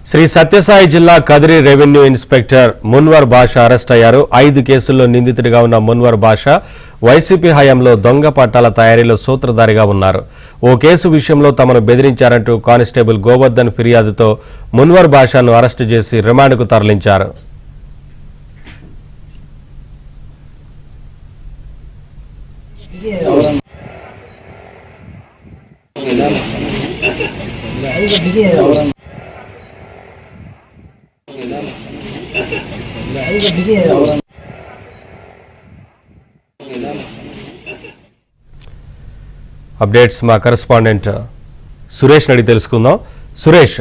శ్రీ సత్యసాయి జిల్లా Kadiri revenue inspector Munwar బాషా arrest అయ్యారు. 5 కేసుల్లో నిందితుడిగా ఉన్న మున్వర్ బాషా వైసీపీ హయాంలో దొంగ పట్టాల తయారీలో సూత్రధారిగా ఉన్నారు. ఓ కేసు విషయంలో తమను బెదిరించారంటూ కానిస్టేబుల్ గోవర్ధన్ ఫిర్యాదుతో మున్వర్ బాషాను అరెస్టు చేసి రిమాండ్కు తరలించారు. అప్డేట్స్ మా కరెస్పాండెంట్ సురేష్ అడిగి తెలుసుకుందాం. సురేష్,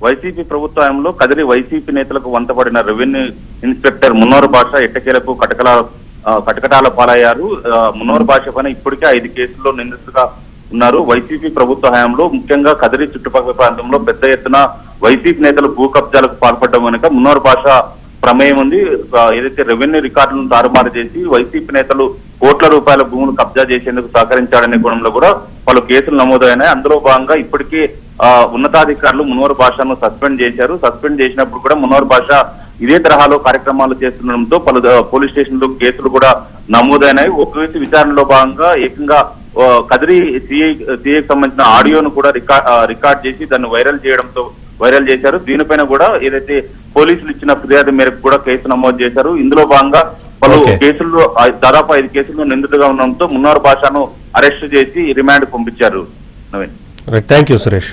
వైసీపీ ప్రభుత్వంలో కదిరి వైసీపీ నేతలకు వంతపడిన రెవెన్యూ ఇన్స్పెక్టర్ మున్నోర్ బాషా ఎట్టకేలకు కటకటాల పాలయ్యారు. మున్నోర్ బాషా పైన ఇప్పటికే 5 కేసుల్లో నిందితులుగా ఉన్నారు. వైసీపీ ప్రభుత్వ హయాంలో ముఖ్యంగా కదిరి చుట్టుపక్కల ప్రాంతంలో పెద్ద ఎత్తున వైసీపీ నేతలు భూ కబ్జాలకు పాల్పడడం వెనుక మున్నోర్ బాషా ప్రమేయం ఉంది. ఏదైతే రెవెన్యూ రికార్డులను తారుమారు చేసి వైసీపీ నేతలు కోట్ల రూపాయల భూములు కబ్జా చేసేందుకు సహకరించాడనే కోణంలో కూడా పలు కేసులు నమోదైనాయి. అందులో భాగంగా ఇప్పటికే ఉన్నతాధికారులు మున్నోర్ బాషాను సస్పెండ్ చేశారు. సస్పెండ్ చేసినప్పుడు కూడా మున్నోర్ బాషా ఇదే తరహాలో కార్యక్రమాలు చేస్తుండడంతో పలు పోలీస్ స్టేషన్లో కేసులు కూడా నమోదైనాయి. ఒక కేసు విచారణలో భాగంగా ఏకంగా కదిరి సిఐకి సంబంధించిన ఆడియోను కూడా రికార్డ్ చేసి దాన్ని వైరల్ చేశారు. దీనిపైన కూడా ఏదైతే పోలీసులు ఇచ్చిన ఫిర్యాదు మేరకు కూడా కేసు నమోదు చేశారు. ఇందులో భాగంగా పలు కేసుల్లో దాదాపు 5 కేసుల్లో నిందితుగా ఉండడంతో మున్నోర్ బాషాను అరెస్టు చేసి రిమాండ్ పంపించారు. Naveen, thank you Suresh.